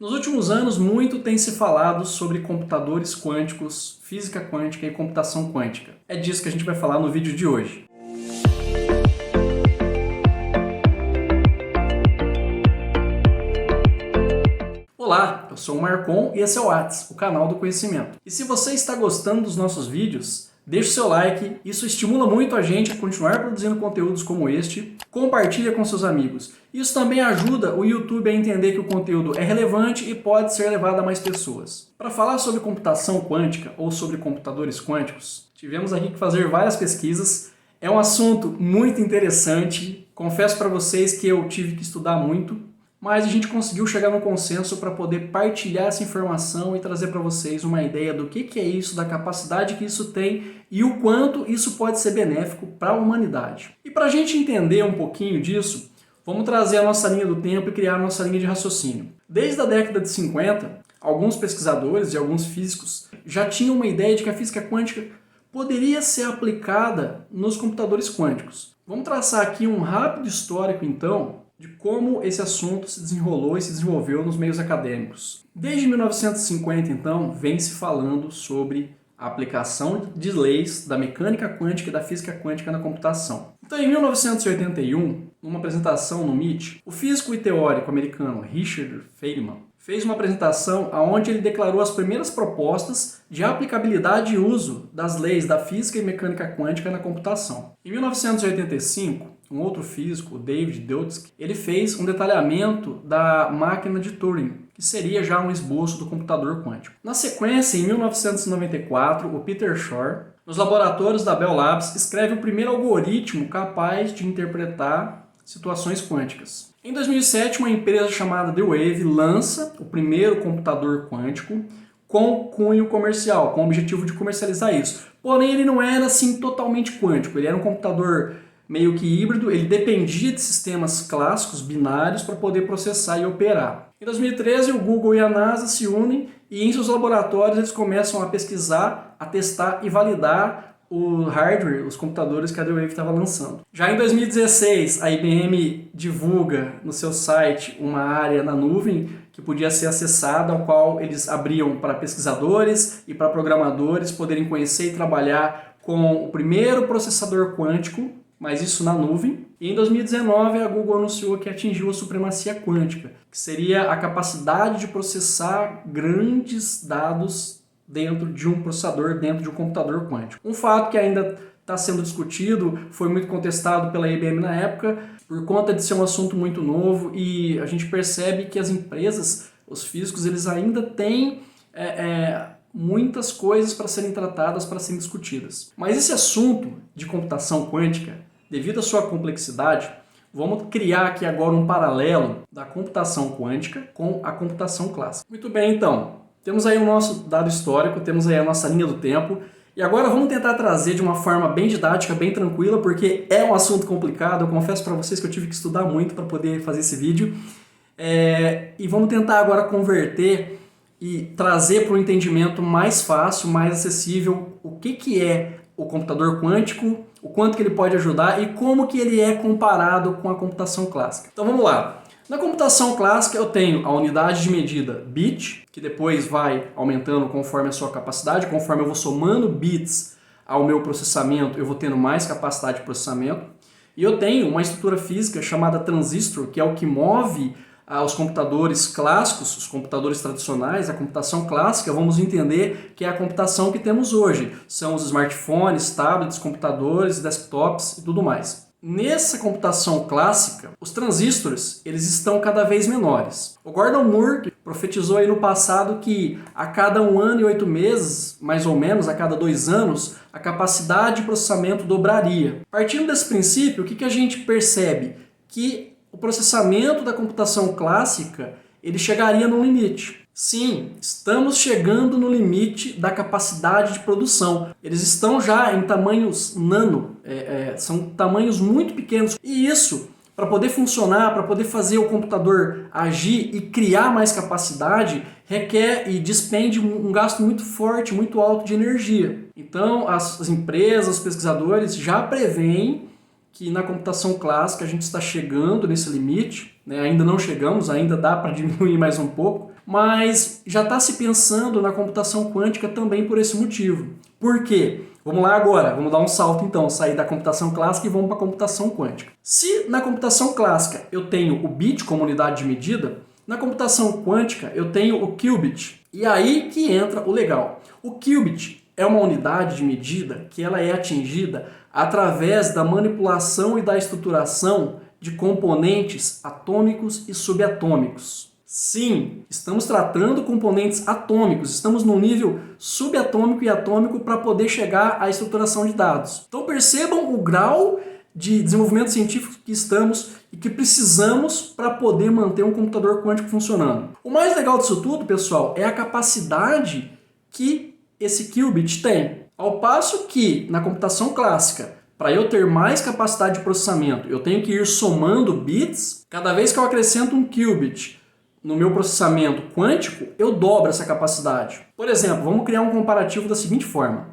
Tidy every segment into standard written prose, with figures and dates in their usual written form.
Nos últimos anos, muito tem se falado sobre computadores quânticos, física quântica e computação quântica. É disso que a gente vai falar no vídeo de hoje. Olá, eu sou o Marcon e esse é o Whats, o canal do conhecimento. E se você está gostando dos nossos vídeos, deixe o seu like, isso estimula muito a gente a continuar produzindo conteúdos como este, compartilha com seus amigos. Isso também ajuda o YouTube a entender que o conteúdo é relevante e pode ser levado a mais pessoas. Para falar sobre computação quântica ou sobre computadores quânticos, tivemos aqui que fazer várias pesquisas. É um assunto muito interessante, confesso para vocês que eu tive que estudar muito, mas a gente conseguiu chegar num consenso para poder partilhar essa informação e trazer para vocês uma ideia do que é isso, da capacidade que isso tem e o quanto isso pode ser benéfico para a humanidade. E para a gente entender um pouquinho disso, vamos trazer a nossa linha do tempo e criar a nossa linha de raciocínio. Desde a década de 50, alguns pesquisadores e alguns físicos já tinham uma ideia de que a física quântica poderia ser aplicada nos computadores quânticos. Vamos traçar aqui um rápido histórico, então, de como esse assunto se desenrolou e se desenvolveu nos meios acadêmicos. Desde 1950, então, vem se falando sobre a aplicação de leis da mecânica quântica e da física quântica na computação. Então, em 1981, numa apresentação no MIT, o físico e teórico americano Richard Feynman fez uma apresentação onde ele declarou as primeiras propostas de aplicabilidade e uso das leis da física e mecânica quântica na computação. Em 1985, um outro físico, David Doddsky, ele fez um detalhamento da máquina de Turing, que seria já um esboço do computador quântico. Na sequência, em 1994, o Peter Shor, nos laboratórios da Bell Labs, escreve o primeiro algoritmo capaz de interpretar situações quânticas. Em 2007, uma empresa chamada The Wave lança o primeiro computador quântico com cunho comercial, com o objetivo de comercializar isso. Porém, ele não era assim totalmente quântico, ele era um computador meio que híbrido, ele dependia de sistemas clássicos, binários, para poder processar e operar. Em 2013, o Google e a NASA se unem e em seus laboratórios eles começam a pesquisar, a testar e validar o hardware, os computadores que a The Wave estava lançando. Já em 2016, a IBM divulga no seu site uma área na nuvem que podia ser acessada, ao qual eles abriam para pesquisadores e para programadores poderem conhecer e trabalhar com o primeiro processador quântico, mas isso na nuvem. E em 2019 a Google anunciou que atingiu a supremacia quântica, que seria a capacidade de processar grandes dados dentro de um processador, dentro de um computador quântico. Um fato que ainda está sendo discutido, foi muito contestado pela IBM na época, por conta de ser um assunto muito novo, e a gente percebe que as empresas, os físicos, eles ainda têm muitas coisas para serem tratadas, para serem discutidas. Mas esse assunto de computação quântica, devido à sua complexidade, vamos criar aqui agora um paralelo da computação quântica com a computação clássica. Muito bem, então, temos aí o nosso dado histórico, temos aí a nossa linha do tempo, e agora vamos tentar trazer de uma forma bem didática, bem tranquila, porque é um assunto complicado, eu confesso para vocês que eu tive que estudar muito para poder fazer esse vídeo, e vamos tentar agora converter e trazer para um entendimento mais fácil, mais acessível, o que é o computador quântico, o quanto que ele pode ajudar e como que ele é comparado com a computação clássica. Então vamos lá. Na computação clássica eu tenho a unidade de medida bit, que depois vai aumentando conforme a sua capacidade, conforme eu vou somando bits ao meu processamento, eu vou tendo mais capacidade de processamento. E eu tenho uma estrutura física chamada transistor, que é o que move os computadores clássicos, os computadores tradicionais, a computação clássica, vamos entender que é a computação que temos hoje. São os smartphones, tablets, computadores, desktops e tudo mais. Nessa computação clássica, os transistores eles estão cada vez menores. O Gordon Moore profetizou aí no passado que a cada 1 ano e 8 meses, mais ou menos a cada 2 anos, a capacidade de processamento dobraria. Partindo desse princípio, o que a gente percebe? Que o processamento da computação clássica ele chegaria no limite. Sim, estamos chegando no limite da capacidade de produção. Eles estão já em tamanhos nano, são tamanhos muito pequenos. E isso, para poder funcionar, para poder fazer o computador agir e criar mais capacidade, requer e despende um gasto muito forte, muito alto de energia. Então, as empresas, os pesquisadores já preveem que na computação clássica a gente está chegando nesse limite, né? Ainda não chegamos, ainda dá para diminuir mais um pouco, mas já está se pensando na computação quântica também por esse motivo. Por quê? Vamos lá agora, vamos dar um salto então, sair da computação clássica e vamos para a computação quântica. Se na computação clássica eu tenho o bit como unidade de medida, na computação quântica eu tenho o qubit. E aí que entra o legal. O qubit é uma unidade de medida que ela é atingida através da manipulação e da estruturação de componentes atômicos e subatômicos. Sim, estamos tratando componentes atômicos, estamos num nível subatômico e atômico para poder chegar à estruturação de dados. Então percebam o grau de desenvolvimento científico que estamos e que precisamos para poder manter um computador quântico funcionando. O mais legal disso tudo, pessoal, é a capacidade que esse qubit tem. Ao passo que na computação clássica, para eu ter mais capacidade de processamento, eu tenho que ir somando bits. Cada vez que eu acrescento um qubit no meu processamento quântico, eu dobro essa capacidade. Por exemplo, vamos criar um comparativo da seguinte forma.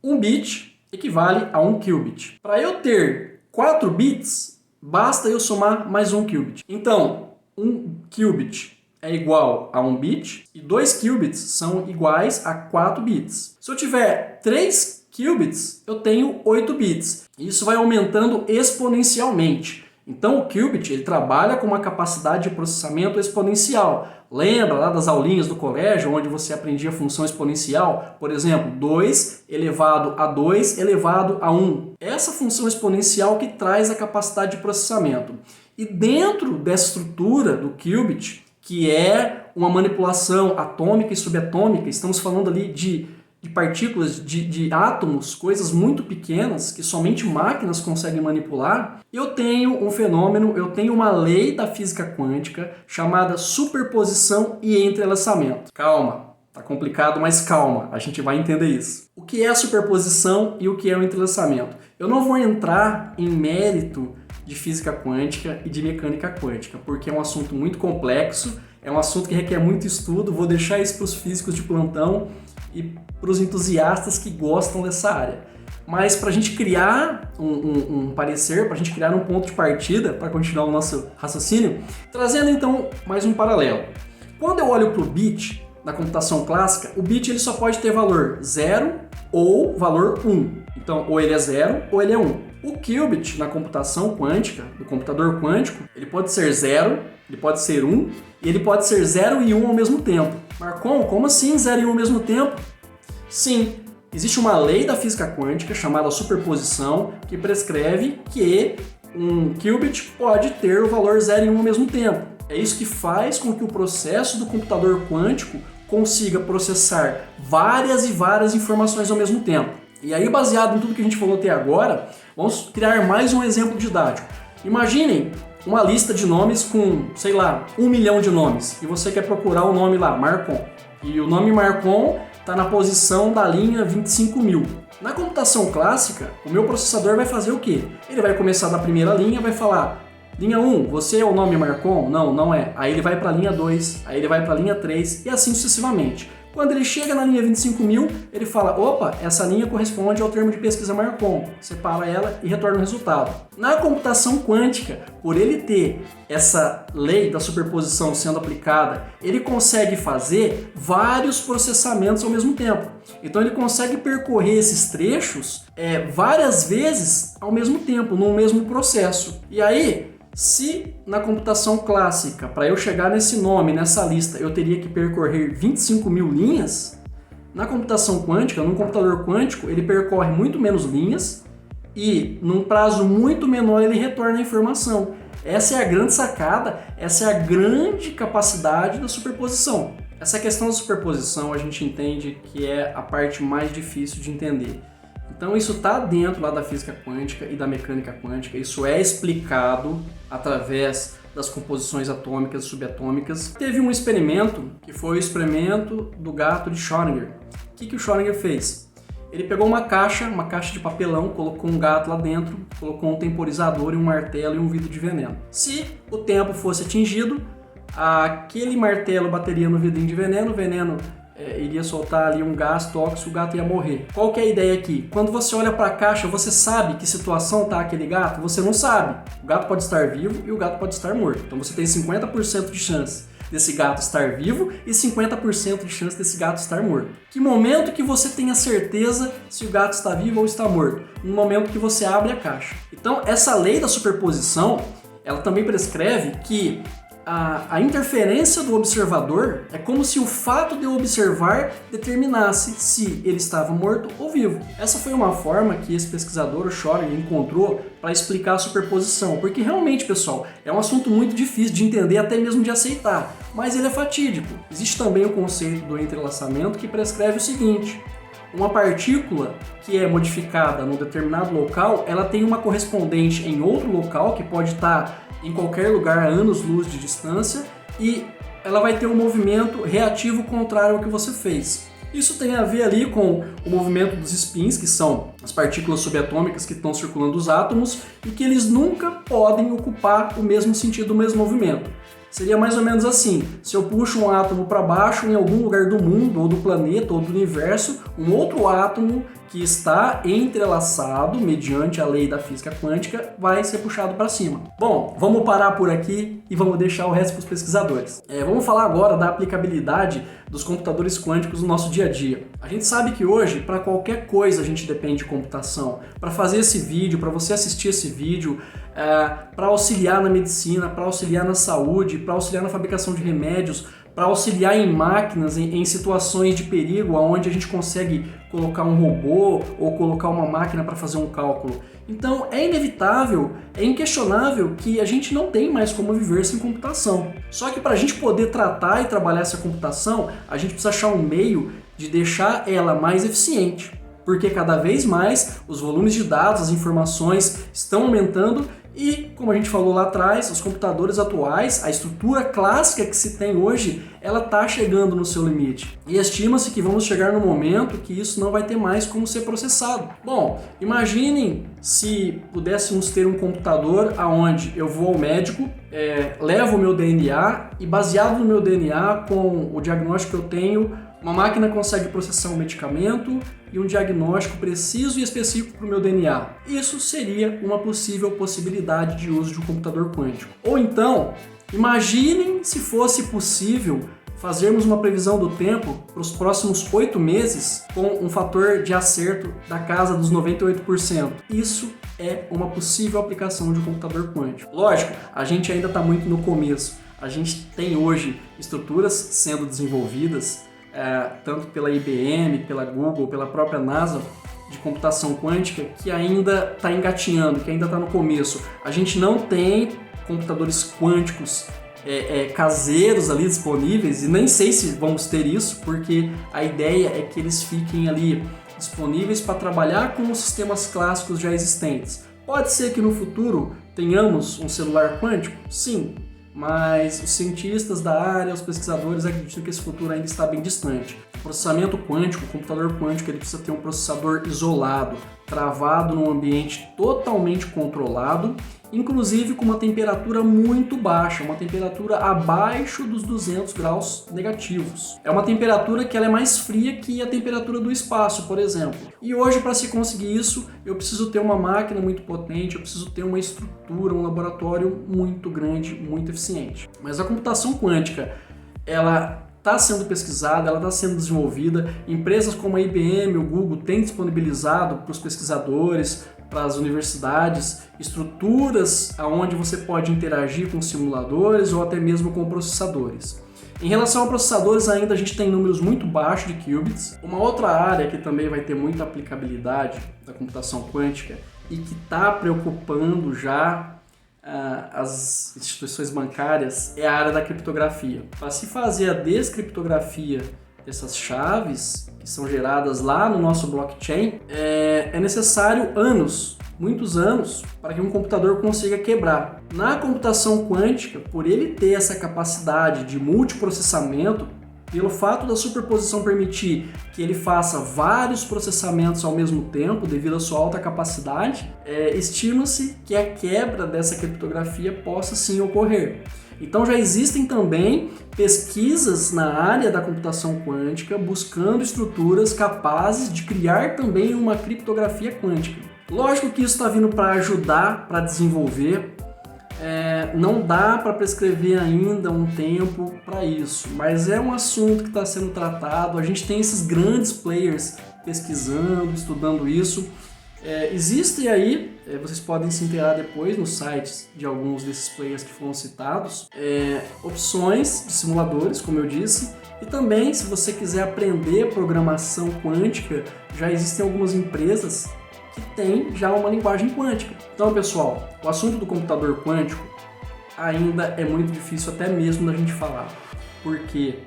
Um bit equivale a um qubit. Para eu ter 4 bits, basta eu somar mais um qubit. Então, um qubit é igual a 1 bit e 2 qubits são iguais a 4 bits. Se eu tiver 3 qubits, eu tenho 8 bits. Isso vai aumentando exponencialmente. Então o qubit ele trabalha com uma capacidade de processamento exponencial. Lembra lá das aulinhas do colégio onde você aprendia a função exponencial? Por exemplo, 2 elevado a 2 elevado a 1. Essa função exponencial que traz a capacidade de processamento. E dentro dessa estrutura do qubit, que é uma manipulação atômica e subatômica, estamos falando ali de partículas, de átomos, coisas muito pequenas que somente máquinas conseguem manipular, eu tenho um fenômeno, eu tenho uma lei da física quântica chamada superposição e entrelaçamento. Calma, tá complicado, mas calma, a gente vai entender isso. O que é a superposição e o que é o entrelaçamento? Eu não vou entrar em mérito de física quântica e de mecânica quântica, porque é um assunto muito complexo, é um assunto que requer muito estudo, vou deixar isso para os físicos de plantão e para os entusiastas que gostam dessa área. Mas para a gente criar um parecer, para a gente criar um ponto de partida, para continuar o nosso raciocínio, trazendo então mais um paralelo. Quando eu olho para o bit na computação clássica, o bit ele só pode ter valor 0 ou valor 1. Então, ou ele é 0 ou ele é 1. O qubit na computação quântica, no computador quântico, ele pode ser 0, ele pode ser 1 e ele pode ser 0 e 1 ao mesmo tempo. Marcon, como assim 0 e 1 ao mesmo tempo? Sim, existe uma lei da física quântica chamada superposição que prescreve que um qubit pode ter o valor 0 e 1 ao mesmo tempo. É isso que faz com que o processo do computador quântico consiga processar várias e várias informações ao mesmo tempo. E aí, baseado em tudo que a gente falou até agora, vamos criar mais um exemplo didático. Imaginem uma lista de nomes com, sei lá, 1 milhão de nomes. E você quer procurar o nome lá, Marcon. E o nome Marcon está na posição da linha 25.000. Na computação clássica, o meu processador vai fazer o quê? Ele vai começar da primeira linha, vai falar, linha 1, você é o nome Marcon? Não, não é. Aí ele vai para a linha 2, aí ele vai para a linha 3 e assim sucessivamente. Quando ele chega na linha 25.000, ele fala, opa, essa linha corresponde ao termo de pesquisa Marcon. Separa ela e retorna o resultado. Na computação quântica, por ele ter essa lei da superposição sendo aplicada, ele consegue fazer vários processamentos ao mesmo tempo. Então ele consegue percorrer esses trechos várias vezes ao mesmo tempo, num mesmo processo. E aí, se na computação clássica, para eu chegar nesse nome, nessa lista, eu teria que percorrer 25.000 linhas, na computação quântica, num computador quântico, ele percorre muito menos linhas e num prazo muito menor ele retorna a informação. Essa é a grande sacada, essa é a grande capacidade da superposição. Essa questão da superposição a gente entende que é a parte mais difícil de entender. Então isso está dentro lá da física quântica e da mecânica quântica, isso é explicado através das composições atômicas e subatômicas. Teve um experimento, que foi o experimento do gato de Schrödinger. O que o Schrödinger fez? Ele pegou uma caixa de papelão, colocou um gato lá dentro, colocou um temporizador e um martelo e um vidro de veneno. Se o tempo fosse atingido, aquele martelo bateria no vidrinho de veneno, o veneno iria soltar ali um gás tóxico, o gato ia morrer. Qual que é a ideia aqui? Quando você olha para a caixa, você sabe que situação está aquele gato? Você não sabe. O gato pode estar vivo e o gato pode estar morto. Então você tem 50% de chance. desse gato estar vivo e 50% de chance desse gato estar morto. Que momento que você tem a certeza se o gato está vivo ou está morto? No momento que você abre a caixa. Então, essa lei da superposição, ela também prescreve que a interferência do observador é como se o fato de eu observar determinasse se ele estava morto ou vivo. Essa foi uma forma que esse pesquisador, o Schrödinger, encontrou para explicar a superposição, porque realmente, pessoal, é um assunto muito difícil de entender, até mesmo de aceitar, mas ele é fatídico. Existe também o conceito do entrelaçamento que prescreve o seguinte: uma partícula que é modificada num determinado local, ela tem uma correspondente em outro local, que pode estar em qualquer lugar a anos-luz de distância, e ela vai ter um movimento reativo contrário ao que você fez. Isso tem a ver ali com o movimento dos spins, que são as partículas subatômicas que estão circulando os átomos, e que eles nunca podem ocupar o mesmo sentido, o mesmo movimento. Seria mais ou menos assim: se eu puxo um átomo para baixo em algum lugar do mundo, ou do planeta, ou do universo, um outro átomo que está entrelaçado mediante a lei da física quântica vai ser puxado para cima. Bom, vamos parar por aqui e vamos deixar o resto para os pesquisadores. Vamos falar agora da aplicabilidade dos computadores quânticos no nosso dia a dia. A gente sabe que hoje, para qualquer coisa, a gente depende de computação. Para fazer esse vídeo, para você assistir esse vídeo, para auxiliar na medicina, para auxiliar na saúde, para auxiliar na fabricação de remédios, para auxiliar em máquinas, em situações de perigo, onde a gente consegue colocar um robô ou colocar uma máquina para fazer um cálculo. Então é inevitável, é inquestionável que a gente não tem mais como viver sem computação. Só que para a gente poder tratar e trabalhar essa computação, a gente precisa achar um meio de deixar ela mais eficiente. Porque cada vez mais os volumes de dados, as informações estão aumentando e, como a gente falou lá atrás, os computadores atuais, a estrutura clássica que se tem hoje, ela está chegando no seu limite. E estima-se que vamos chegar no momento que isso não vai ter mais como ser processado. Bom, imaginem se pudéssemos ter um computador onde eu vou ao médico, levo o meu DNA e, baseado no meu DNA, com o diagnóstico que eu tenho, uma máquina consegue processar um medicamento e um diagnóstico preciso e específico para o meu DNA. Isso seria uma possível possibilidade de uso de um computador quântico. Ou então, imaginem se fosse possível fazermos uma previsão do tempo para os próximos 8 meses com um fator de acerto da casa dos 98%. Isso é uma possível aplicação de um computador quântico. Lógico, a gente ainda está muito no começo. A gente tem hoje estruturas sendo desenvolvidas, tanto pela IBM, pela Google, pela própria NASA, de computação quântica, que ainda está engatinhando, que ainda está no começo. A gente não tem computadores quânticos caseiros ali disponíveis, e nem sei se vamos ter isso, porque a ideia é que eles fiquem ali disponíveis para trabalhar com os sistemas clássicos já existentes. Pode ser que no futuro tenhamos um celular quântico? Sim. Mas os cientistas da área, os pesquisadores acreditam que esse futuro ainda está bem distante. O processamento quântico, o computador quântico, ele precisa ter um processador isolado, travado num ambiente totalmente controlado, inclusive com uma temperatura muito baixa, uma temperatura abaixo dos 200 graus negativos. É uma temperatura que ela é mais fria que a temperatura do espaço, por exemplo. E hoje, para se conseguir isso, eu preciso ter uma máquina muito potente, eu preciso ter uma estrutura, um laboratório muito grande, muito eficiente. Mas a computação quântica, ela está sendo pesquisada, ela está sendo desenvolvida. Empresas como a IBM, o Google têm disponibilizado para os pesquisadores, para as universidades, estruturas onde você pode interagir com simuladores ou até mesmo com processadores. Em relação a processadores, ainda a gente tem números muito baixos de qubits. Uma outra área que também vai ter muita aplicabilidade da computação quântica e que está preocupando já as instituições bancárias é a área da criptografia. Para se fazer a descriptografia dessas chaves que são geradas lá no nosso blockchain, é necessário anos, muitos anos, para que um computador consiga quebrar. Na computação quântica, por ele ter essa capacidade de multiprocessamento, pelo fato da superposição permitir que ele faça vários processamentos ao mesmo tempo, devido à sua alta capacidade, estima-se que a quebra dessa criptografia possa sim ocorrer. Então já existem também pesquisas na área da computação quântica buscando estruturas capazes de criar também uma criptografia quântica. Lógico que isso está vindo para ajudar, para desenvolver. não dá para prescrever ainda um tempo para isso, mas é um assunto que está sendo tratado. A gente tem esses grandes players pesquisando, estudando isso. Existem aí, vocês podem se inteirar depois nos sites de alguns desses players que foram citados, opções de simuladores, como eu disse, e também, se você quiser aprender programação quântica, já existem algumas empresas que têm já uma linguagem quântica. Então, pessoal, o assunto do computador quântico ainda é muito difícil até mesmo da gente falar, porque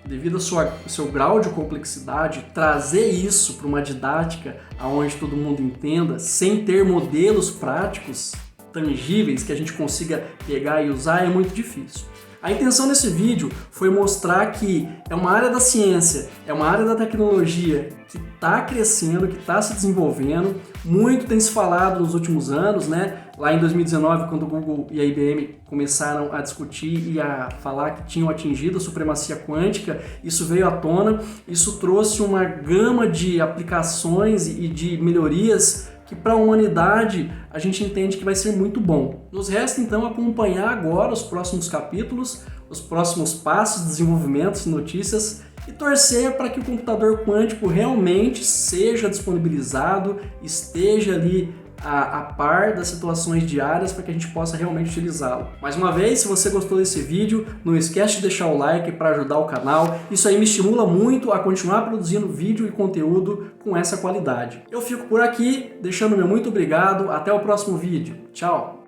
devido ao seu grau de complexidade, trazer isso para uma didática onde todo mundo entenda, sem ter modelos práticos, tangíveis, que a gente consiga pegar e usar, é muito difícil. A intenção desse vídeo foi mostrar que é uma área da ciência, é uma área da tecnologia que está crescendo, que está se desenvolvendo. Muito tem se falado nos últimos anos, né? Lá em 2019, quando o Google e a IBM começaram a discutir e a falar que tinham atingido a supremacia quântica, isso veio à tona, isso trouxe uma gama de aplicações e de melhorias que para a humanidade a gente entende que vai ser muito bom. Nos resta então acompanhar agora os próximos capítulos, os próximos passos, desenvolvimentos, notícias e torcer para que o computador quântico realmente seja disponibilizado, esteja ali a par das situações diárias para que a gente possa realmente utilizá-lo. Mais uma vez, se você gostou desse vídeo, não esquece de deixar o like para ajudar o canal. Isso aí me estimula muito a continuar produzindo vídeo e conteúdo com essa qualidade. Eu fico por aqui, deixando meu muito obrigado. Até o próximo vídeo. Tchau!